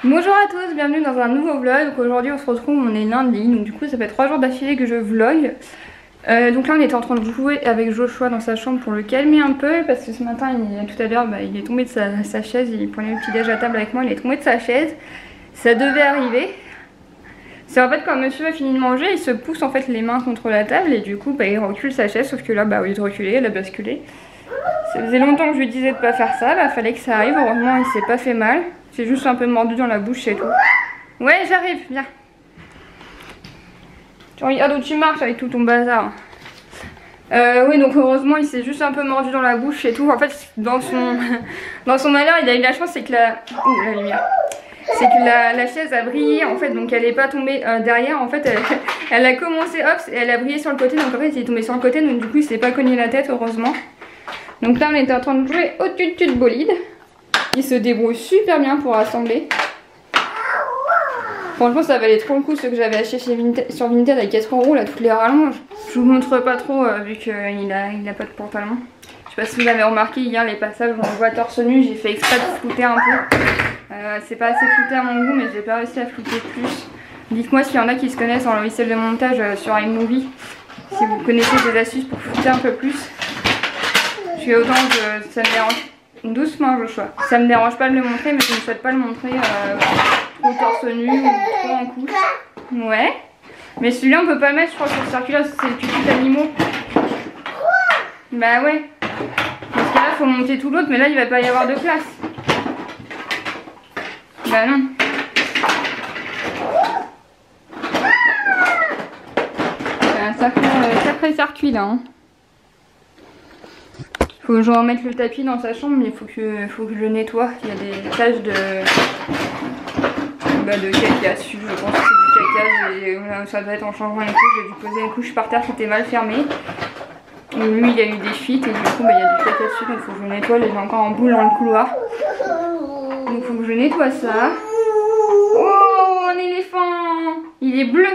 Bonjour à tous, bienvenue dans un nouveau vlog. Donc aujourd'hui on se retrouve, on est lundi, donc du coup ça fait 3 jours d'affilée que je vlog. Donc là on était en train de jouer avec Joshua dans sa chambre pour le calmer un peu, parce que ce matin, tout à l'heure, il est tombé de sa chaise, il prenait le petit déj à table avec moi, il est tombé de sa chaise. Ça devait arriver. C'est en fait quand monsieur a fini de manger, il se pousse en fait les mains contre la table et du coup il recule sa chaise, sauf que là au lieu de reculer, elle a basculé. Ça faisait longtemps que je lui disais de pas faire ça, fallait que ça arrive, heureusement il s'est pas fait mal. C'est juste un peu mordu dans la bouche et tout. Ouais, j'arrive, viens. Regarde où tu marches avec tout ton bazar. Oui, donc heureusement il s'est juste un peu mordu dans la bouche et tout. En fait, dans son malheur, il a eu la chance, c'est que la lumière. C'est que la chaise a brillé en fait, donc elle est pas tombée derrière. En fait, elle a commencé hop et elle a brillé sur le côté, donc en fait il est tombé sur le côté, donc du coup il s'est pas cogné la tête, heureusement. Donc là on était en train de jouer au tutu de bolide. Il se débrouille super bien pour assembler. Franchement ça valait trop le coup, ceux que j'avais acheté sur Vinted avec 4 € là, toutes les rallonges. Je vous montre pas trop vu qu'il a pas de pantalon. Je sais pas si vous avez remarqué hier les passages où on voit torse nu, j'ai fait exprès de flouter un peu. C'est pas assez flouté à mon goût, mais j'ai pas réussi à flouter plus. Dites-moi s'il y en a qui se connaissent en logiciel de montage sur iMovie, si vous connaissez des astuces pour flouter un peu plus. Je suis autant que ça me dérange. Doucement Joshua. Ça me dérange pas de le montrer, mais je ne souhaite pas le montrer trop torse nu ou trop en couche. Ouais. Mais celui-là on peut pas le mettre, je crois, sur le circulaire, c'est le tutu d'animaux. Bah ouais. Parce que là faut monter tout l'autre, mais là il va pas y avoir de place. Bah non. C'est un sacré circuit là. Hein. Faut que je remette le tapis dans sa chambre, mais il faut que je le nettoie. Il y a des taches de caca dessus. Je pense que c'est du caca. Et ça doit être en changeant les couches. J'ai dû poser une couche par terre qui était mal fermée. Et lui il y a eu des fuites et du coup il y a du caca dessus. Donc il faut que je le nettoie. Il est encore en boule dans le couloir. Donc il faut que je nettoie ça. Oh, un éléphant! Il est bleu!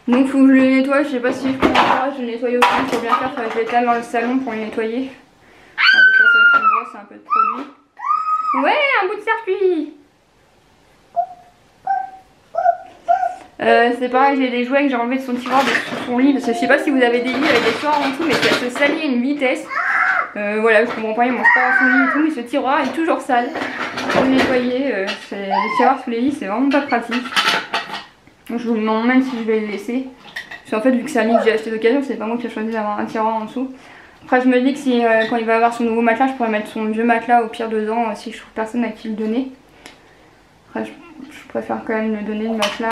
Donc il faut que je le nettoie, je sais pas si je peux le faire, je le nettoie aussi, il faut bien faire, je vais l'étendre dans le salon pour le nettoyer. Ça avec une brosse, un peu de produit. Ouais, un bout de circuit! C'est pareil, j'ai des jouets que j'ai enlevés de son tiroir de sous son lit, parce que je sais pas si vous avez des lits avec des tiroirs en dessous, mais ça se salit à une vitesse. Voilà, parce que mon père il mange pas dans son lit et tout, mais ce tiroir est toujours sale. Pour le nettoyer, les tiroirs sous les lits, c'est vraiment pas pratique. Donc je vous demande même si je vais le laisser. Parce qu'en fait, vu que c'est un lit que j'ai acheté d'occasion, c'est pas moi qui ai choisi d'avoir un tiroir en dessous. Après, je me dis que si, quand il va avoir son nouveau matelas, je pourrais mettre son vieux matelas au pire dedans si je trouve personne à qui le donner. Après, je préfère quand même le donner le matelas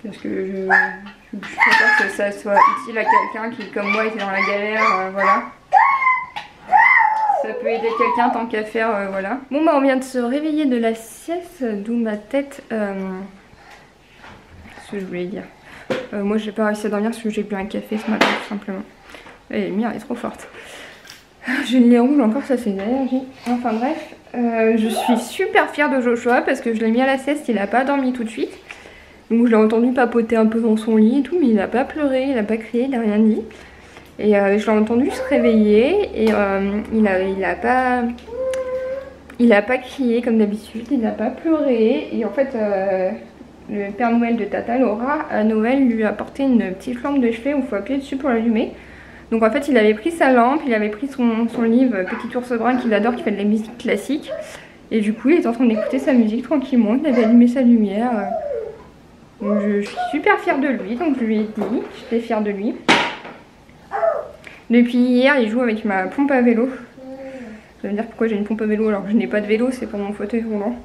parce que je préfère que ça soit utile à quelqu'un qui, comme moi, était dans la galère. Voilà. Ça peut aider quelqu'un tant qu'à faire, voilà. Bon bah on vient de se réveiller de la sieste, d'où ma tête... ce que je voulais dire. Moi j'ai pas réussi à dormir parce que j'ai bu un café ce matin tout simplement. Et la lumière est trop forte. J'ai le nez rouge encore, ça c'est une allergie. Enfin bref, je suis super fière de Joshua parce que je l'ai mis à la sieste, il a pas dormi tout de suite. Donc je l'ai entendu papoter un peu dans son lit et tout, mais il a pas pleuré, il a pas crié, il a rien dit. Et je l'ai entendu se réveiller et il a pas crié comme d'habitude, il a pas pleuré. Et en fait le Père Noël de Tata Laura à Noël lui a apporté une petite lampe de chevet où il faut appuyer dessus pour l'allumer. Donc en fait il avait pris sa lampe, il avait pris son livre Petit ours brun qu'il adore, qui fait de la musique classique. Et du coup il est en train d'écouter sa musique tranquillement, il avait allumé sa lumière. Donc je suis super fière de lui, donc je lui ai dit, j'étais fière de lui. Depuis hier il joue avec ma pompe à vélo. Ça veut dire pourquoi j'ai une pompe à vélo alors que je n'ai pas de vélo, c'est pour mon fauteuil roulant.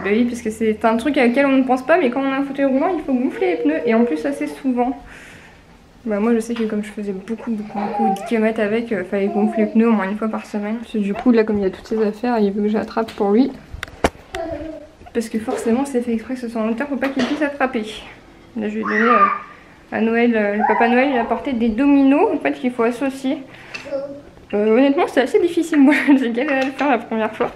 Bah oui, parce que c'est un truc auquel on ne pense pas, mais quand on a un fauteuil roulant, il faut gonfler les pneus, et en plus assez souvent. Bah moi je sais que comme je faisais beaucoup de kilomètres avec, fallait gonfler les pneus au moins une fois par semaine. Parce que du coup là comme il y a toutes ces affaires, il veut que j'attrape pour lui. Parce que forcément c'est fait exprès que ce soit en hauteur, faut pas qu'il puisse attraper. Là je lui ai donné à Noël, le Papa Noël il a apporté des dominos en fait qu'il faut associer. Honnêtement c'est assez difficile, moi j'ai galéré à le faire la première fois.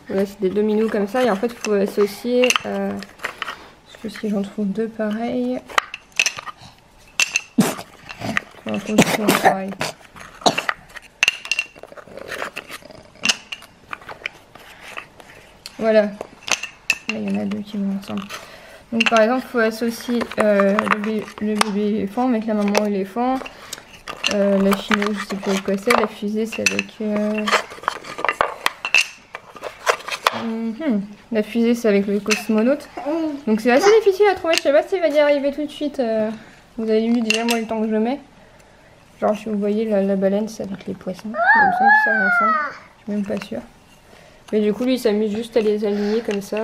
Voilà, c'est des dominos comme ça et en fait il faut associer, parce que si j'en trouve deux pareils, Enfin, position pareil. Voilà. Là, il y en a deux qui vont ensemble. Donc par exemple, il faut associer le bébé éléphant avec la maman éléphant. La chino, je sais pas quoi c'est. La fusée, c'est avec... La fusée, c'est avec le cosmonaute. Donc c'est assez difficile à trouver. Je sais pas s'il va y arriver tout de suite. Vous avez vu déjà moi le temps que je mets. Genre si vous voyez la baleine, c'est avec les poissons. Il me semble que ça va ensemble. Je suis même pas sûre. Mais du coup, lui, il s'amuse juste à les aligner comme ça.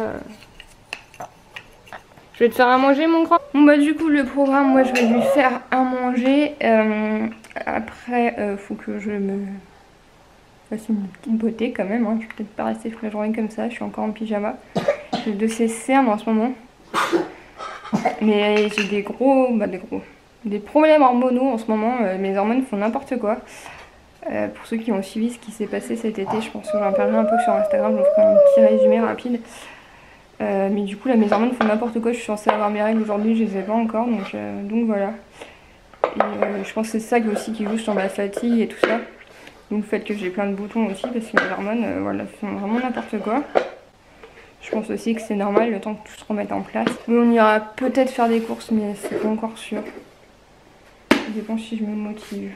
Je vais te faire à manger, mon grand. Bon bah du coup, le programme, moi, je vais lui faire à manger. Après, faut que je me fasse une petite beauté quand même. Hein. Je vais peut-être pas rester toute la journée comme ça. Je suis encore en pyjama. J'ai de ces cernes en ce moment. Mais j'ai des problèmes hormonaux en ce moment. Mes hormones font n'importe quoi. Pour ceux qui ont suivi ce qui s'est passé cet été, je pense que j'en parlerai un peu sur Instagram. Je vous ferai un petit résumé rapide. Mais du coup là mes hormones font n'importe quoi, je suis censée avoir mes règles aujourd'hui, je les ai pas encore, donc voilà. Et je pense que c'est ça aussi qui joue sur ma fatigue et tout ça. Donc le fait que j'ai plein de boutons aussi parce que mes hormones voilà, font vraiment n'importe quoi. Je pense aussi que c'est normal le temps que tout se remette en place. Mais on ira peut-être faire des courses mais c'est pas encore sûr. Ça dépend si je me motive.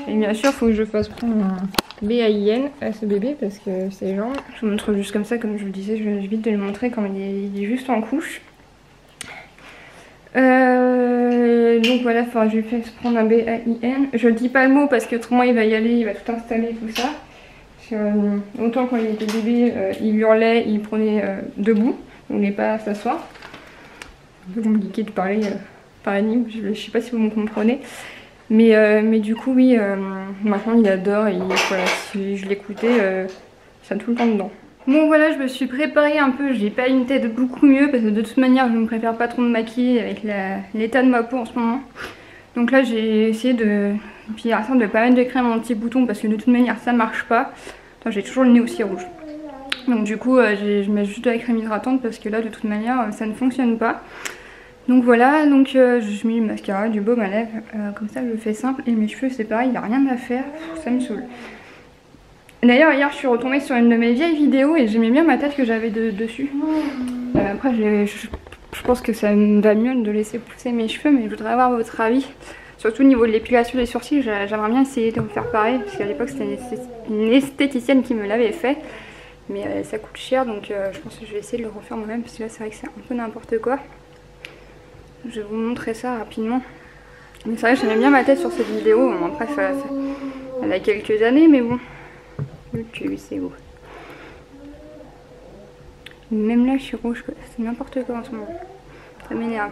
Et bien sûr, il faut que je fasse prendre un BAIN à ce bébé parce que ses jambes. Je vous montre juste comme ça, comme je vous le disais, je vais vite de le montrer quand il est juste en couche. Donc voilà, je lui fais prendre un BAIN. Je ne dis pas le mot parce que autrement il va y aller, il va tout installer, tout ça. Autant quand il était bébé, il hurlait, il prenait debout, il ne voulait pas s'asseoir. C'est un peu compliqué de parler par énigme, je ne sais pas si vous me comprenez. Mais du coup oui, maintenant il adore et voilà, si je l'écoutais, ça a tout le temps dedans. Bon voilà, je me suis préparée un peu, j'ai pas une tête beaucoup mieux parce que de toute manière je ne préfère pas trop me maquiller avec l'état de ma peau en ce moment. Donc là j'ai essayé de pas mettre de crème anti-bouton parce que de toute manière ça marche pas. Enfin, j'ai toujours le nez aussi rouge. Donc du coup je mets juste de la crème hydratante parce que là de toute manière ça ne fonctionne pas. Donc voilà, donc je mets du mascara, du baume à lèvres, comme ça je fais simple. Et mes cheveux c'est pareil, il n'y a rien à faire, ça me saoule. D'ailleurs hier je suis retombée sur une de mes vieilles vidéos et j'aimais bien ma tête que j'avais dessus. Après je pense que ça me va mieux de laisser pousser mes cheveux, mais je voudrais avoir votre avis. Surtout au niveau de l'épilation des sourcils, j'aimerais bien essayer de vous faire pareil. Parce qu'à l'époque c'était une esthéticienne qui me l'avait fait. Mais ça coûte cher, donc je pense que je vais essayer de le refaire moi-même. Parce que là c'est vrai que c'est un peu n'importe quoi. Je vais vous montrer ça rapidement. Mais c'est vrai que j'aimais bien ma tête sur cette vidéo. Après elle a quelques années, mais bon. Ok, c'est beau. Même là je suis rouge, c'est n'importe quoi en ce moment. Ça m'énerve.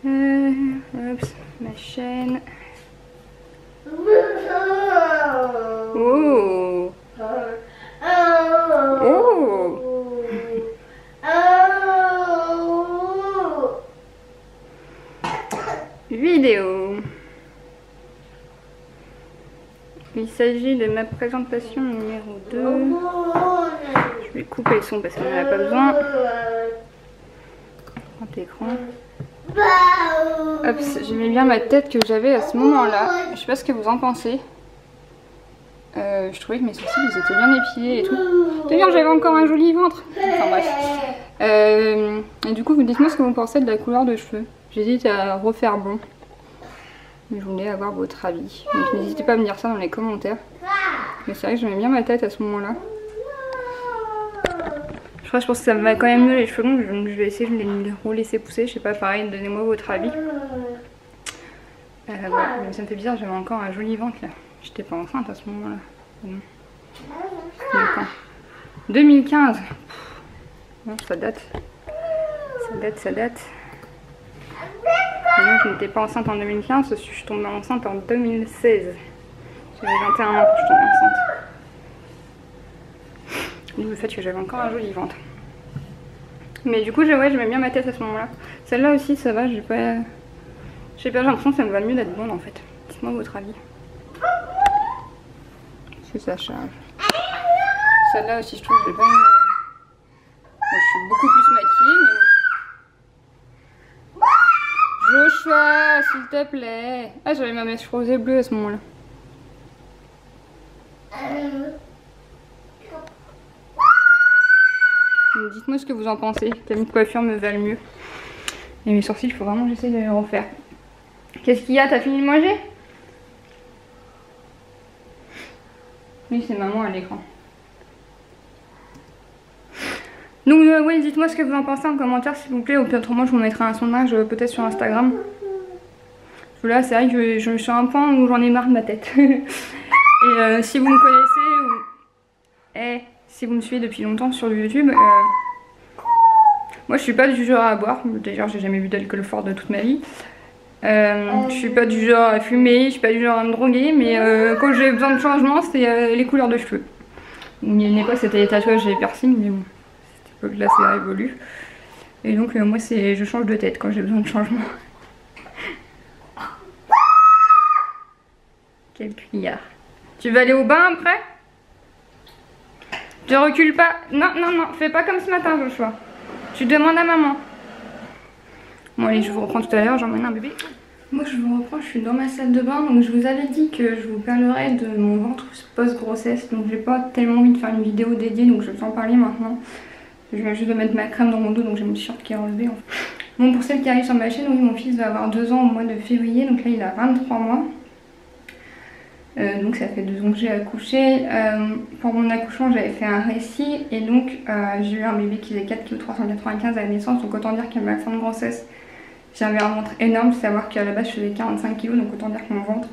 Hop, ma chaîne. Oh. Oh. Vidéo. Il s'agit de ma présentation numéro 2. Je vais couper le son parce qu'on n'en a pas besoin. Grand écran. Hop, j'aimais bien ma tête que j'avais à ce moment-là. Je sais pas ce que vous en pensez. Je trouvais que mes sourcils ils étaient bien épilés et tout. D'ailleurs j'avais encore un joli ventre. Enfin bref. Et du coup vous dites-moi ce que vous pensez de la couleur de cheveux. J'hésite à refaire blond. Je voulais avoir votre avis. Donc n'hésitez pas à me dire ça dans les commentaires. Mais c'est vrai que j'aimais bien ma tête à ce moment-là. Je pense que ça me va quand même mieux les cheveux longs. Je vais essayer de les relaisser pousser. Je sais pas, pareil, donnez-moi votre avis. Voilà. Mais ça me fait bizarre, j'avais encore un joli ventre là. J'étais pas enceinte à ce moment-là. C'était quand 2015. Non, ça date. Ça date. Et donc je n'étais pas enceinte en 2015, je suis tombée enceinte en 2016. J'avais 21 ans quand je suis tombée enceinte. D'où le fait que j'avais encore un joli ventre. Mais du coup j'aimais bien ma tête à ce moment-là. Celle-là aussi ça va, j'ai l'impression que ça me va mieux d'être blonde en fait. Dites-moi votre avis. Si ça charge. Celle-là aussi, je trouve que j'ai pas une... Bon, je suis beaucoup plus maquillée, mais bon. Joshua, s'il te plaît. Ah, j'avais ma mèche rosée bleue à ce moment-là. Dites-moi ce que vous en pensez. Quelle coiffure me va le mieux. Et mes sourcils, il faut vraiment que j'essaie de les refaire. Qu'est-ce qu'il y a? T'as fini de manger? Oui, c'est maman à l'écran. Donc oui, dites-moi ce que vous en pensez en commentaire s'il vous plaît. Ou peut-être moi je vous mettrai un sondage peut-être sur Instagram. Là c'est vrai que je suis à un point où j'en ai marre de ma tête. Et si vous me connaissez ou si vous me suivez depuis longtemps sur YouTube, moi je suis pas du genre à boire. D'ailleurs j'ai jamais bu d'alcool fort de toute ma vie. Je suis pas du genre à fumer, je suis pas du genre à me droguer, mais quand j'ai besoin de changement c'est les couleurs de cheveux. Il y a une époque c'était les tatouages et les piercings, mais bon, cette époque là c'est révolu. Et donc moi je change de tête quand j'ai besoin de changement. Quel cuillard. Tu veux aller au bain après? Tu recules pas. Non, non, non, fais pas comme ce matin Joshua. Tu demandes à maman. Bon allez, je vous reprends tout à l'heure, j'emmène un bébé. Moi je vous reprends, je suis dans ma salle de bain. Donc je vous avais dit que je vous parlerai de mon ventre post-grossesse. Donc j'ai pas tellement envie de faire une vidéo dédiée, donc je vais en parler maintenant. Je viens juste de mettre ma crème dans mon dos, donc j'ai mon t-shirt qui est relevé. En fait. Bon, pour celles qui arrivent sur ma chaîne, oui, mon fils va avoir 2 ans au mois de février. Donc là il a 23 mois. Donc ça fait 2 ans que j'ai accouché. Pour mon accouchement j'avais fait un récit et donc j'ai eu un bébé qui faisait 4 kg 395 à la naissance, donc autant dire qu'à ma fin de grossesse j'avais un ventre énorme, savoir qu'à la base je faisais 45 kg, donc autant dire que mon ventre,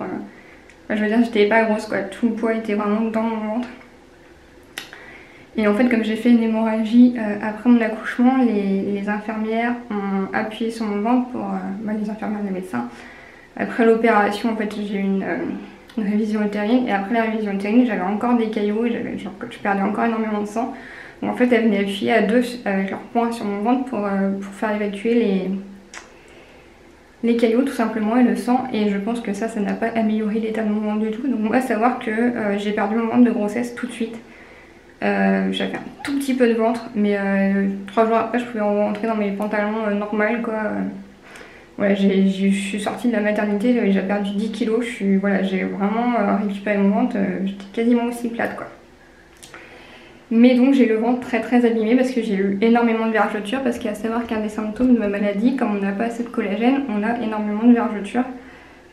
je veux dire j'étais pas grosse quoi, tout le poids était vraiment dans mon ventre. Et en fait comme j'ai fait une hémorragie après mon accouchement, les infirmières ont appuyé sur mon ventre pour, les infirmières et les médecins. Après l'opération en fait j'ai eu une révision utérine et après la révision utérine j'avais encore des caillots et je perdais encore énormément de sang. Donc en fait elles venaient appuyer à 2 avec leurs poings sur mon ventre pour faire évacuer les caillots tout simplement et le sang, et je pense que ça n'a pas amélioré l'état de mon ventre du tout. Donc moi savoir que j'ai perdu mon ventre de grossesse tout de suite. J'avais un tout petit peu de ventre mais 3 jours après je pouvais rentrer dans mes pantalons normaux quoi. Voilà, je suis sortie de la maternité, j'avais déjà perdu 10 kilos, j'ai vraiment récupéré mon ventre, j'étais quasiment aussi plate quoi. Mais donc j'ai le ventre très très abîmé parce que j'ai eu énormément de vergetures, parce qu'il y a à savoir qu'un des symptômes de ma maladie, comme on n'a pas assez de collagène, on a énormément de vergetures.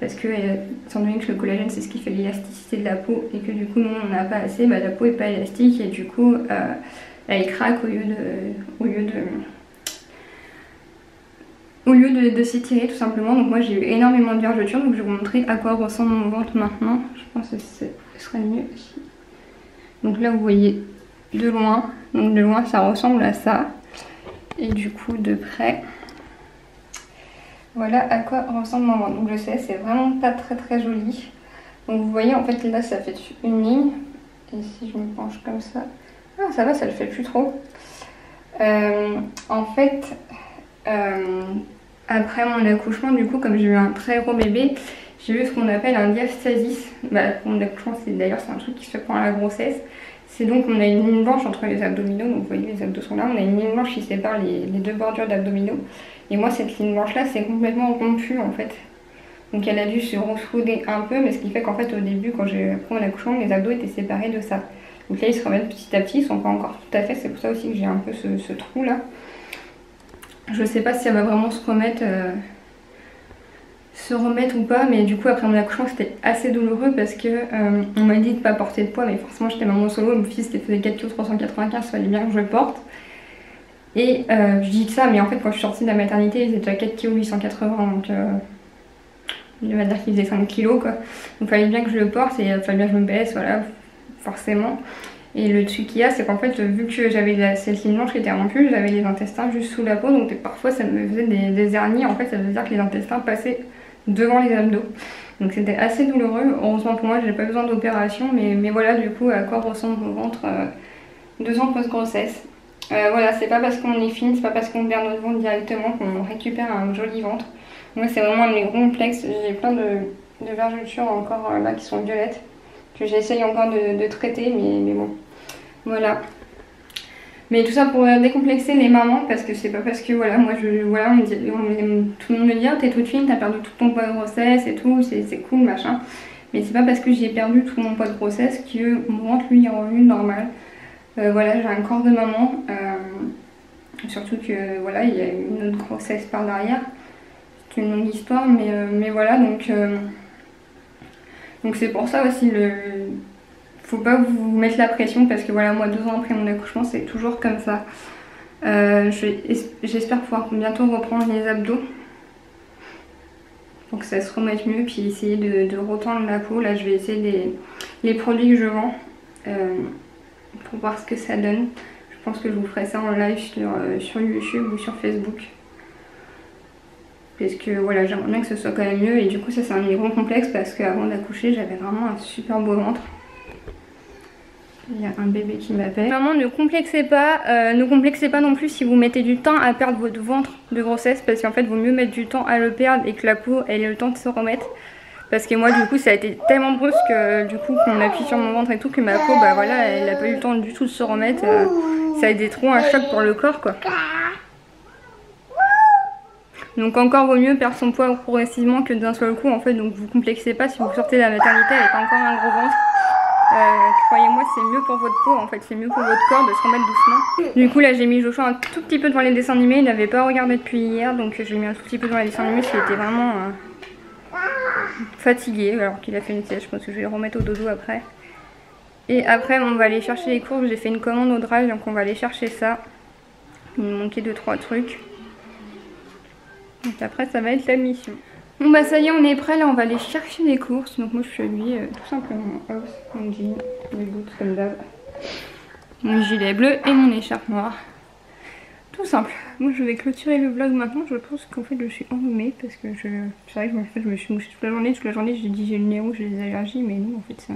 Parce que, étant donné que le collagène c'est ce qui fait l'élasticité de la peau et que du coup nous on n'a pas assez, la peau est pas élastique et du coup elle craque au lieu de s'étirer tout simplement. Donc moi j'ai eu énormément de vergetures, donc je vais vous montrer à quoi ressemble mon ventre maintenant. Je pense que ce serait mieux ici. Donc là vous voyez de loin, donc de loin ça ressemble à ça. Et du coup de près, voilà à quoi ressemble mon ventre. Donc je sais c'est vraiment pas très très joli. Donc vous voyez en fait là ça fait une ligne. Et si je me penche comme ça, ah ça va, ça le fait plus trop. En fait après mon accouchement du coup comme j'ai eu un très gros bébé, j'ai eu ce qu'on appelle un diastasis. Mon accouchement c'est un truc qui se fait pendant la grossesse. C'est donc on a une ligne blanche entre les abdominaux, donc vous voyez les abdos sont là, on a une ligne blanche qui sépare les 2 bordures d'abdominaux. Et moi cette ligne blanche là c'est complètement rompue en fait. Donc elle a dû se ressouder un peu, mais ce qui fait qu'en fait au début quand j'ai pris mon accouchement les abdos étaient séparés de ça. Donc là ils se remettent petit à petit, ils sont pas encore tout à fait, c'est pour ça aussi que j'ai un peu ce trou là. Je sais pas si elle va vraiment se remettre ou pas, mais du coup après mon accouchement c'était assez douloureux parce que on m'a dit de pas porter de poids, mais forcément j'étais maman solo, mon fils qui faisait 4 kg 395, il fallait bien que je le porte. Et je dis ça, mais en fait quand je suis sortie de la maternité il était déjà 4 kg 880, donc on va dire qu'il faisait 5 kg quoi. Donc il fallait bien que je le porte et il fallait bien que je me baisse, voilà, forcément. Et le truc qu'il y a c'est qu'en fait vu que j'avais cette ligne blanche qui était rompue, j'avais les intestins juste sous la peau, donc parfois ça me faisait des hernies, en fait ça veut dire que les intestins passaient devant les abdos. Donc c'était assez douloureux. Heureusement pour moi j'ai pas besoin d'opération, mais voilà du coup à quoi ressemble mon ventre 2 ans post-grossesse. Voilà, c'est pas parce qu'on est fine, c'est pas parce qu'on perd notre ventre directement qu'on récupère un joli ventre. Moi c'est vraiment un de mes gros complexes, j'ai plein de vergetures encore là qui sont violettes, que j'essaye encore de traiter, mais bon. Voilà. Mais tout ça pour décomplexer les mamans, parce que c'est pas parce que voilà, moi voilà, tout le monde me dit oh, t'es toute fine, t'as perdu tout ton poids de grossesse et tout, c'est cool machin. Mais c'est pas parce que j'ai perdu tout mon poids de grossesse que mon ventre lui est revenu normal. Voilà, j'ai un corps de maman, surtout que voilà, il y a une autre grossesse par derrière. C'est une longue histoire, mais voilà, donc c'est pour ça aussi faut pas vous mettre la pression parce que voilà, moi 2 ans après mon accouchement c'est toujours comme ça. J'espère pouvoir bientôt reprendre les abdos pour que ça se remette mieux, puis essayer de retendre la peau. Là je vais essayer les produits que je vends pour voir ce que ça donne. Je pense que je vous ferai ça en live sur YouTube ou sur Facebook. Parce que voilà, j'aimerais bien que ce soit quand même mieux, et du coup ça c'est un gros complexe parce qu'avant d'accoucher j'avais vraiment un super beau ventre. Il y a un bébé qui m'appelle. Maman, ne complexez pas non plus si vous mettez du temps à perdre votre ventre de grossesse, parce qu'en fait vaut mieux mettre du temps à le perdre et que la peau ait le temps de se remettre. Parce que moi du coup ça a été tellement brusque du coup qu'on appuie sur mon ventre et tout, que ma peau bah voilà, elle a pas eu le temps du tout de se remettre. Ça a été trop un choc pour le corps quoi. Donc encore vaut mieux perdre son poids progressivement que d'un seul coup en fait, donc vous complexez pas si vous sortez de la maternité avec encore un gros ventre. Croyez-moi, c'est mieux pour votre peau en fait, c'est mieux pour votre corps de se remettre doucement. Du coup là j'ai mis Joshua un tout petit peu devant les dessins animés, il n'avait pas regardé depuis hier, donc j'ai mis un tout petit peu devant les dessins animés parce qu'il était vraiment fatigué alors qu'il a fait une sieste. Je pense que je vais le remettre au dodo après. Et après on va aller chercher les courses, j'ai fait une commande au drive donc on va aller chercher ça. Il me manquait 2-3 trucs. Donc après ça va être la mission. Bon bah ça y est, on est prêt, là on va aller chercher les courses. Donc moi je suis habillée tout simplement en house, mon jean, mes boots comme d'hab, mon gilet bleu et mon écharpe noire. Tout simple. Moi je vais clôturer le vlog maintenant. Je pense qu'en fait je suis enrhumée parce que c'est vrai que je me suis mouchée toute la journée. Toute la journée j'ai dit j'ai le nez rouge, j'ai des allergies, mais non en fait c'est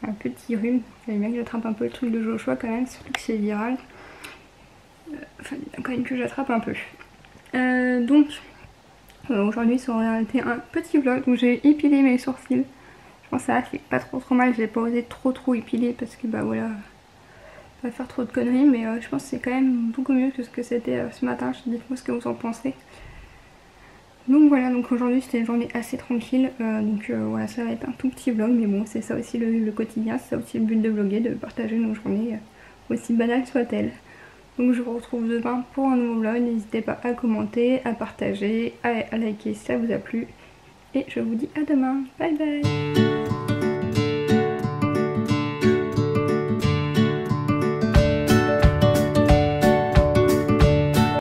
un petit rhume. Il fallait bien que j'attrape un peu le truc de Joshua quand même, surtout que c'est viral. Enfin il faut quand même que j'attrape un peu. Donc aujourd'hui ça aurait été un petit vlog où j'ai épilé mes sourcils. Je pense que ça fait pas trop mal, j'ai pas osé trop épiler parce que bah voilà, pas faire trop de conneries, mais je pense que c'est quand même beaucoup mieux que ce que c'était ce matin. Dites-moi ce que vous en pensez. Donc voilà, donc aujourd'hui c'était une journée assez tranquille, voilà, ça va être un tout petit vlog, mais bon c'est ça aussi le quotidien, c'est ça aussi le but de vlogger, de partager nos journées aussi banales soient-elles. Donc je vous retrouve demain pour un nouveau vlog, n'hésitez pas à commenter, à partager, à liker si ça vous a plu. Et je vous dis à demain, bye bye.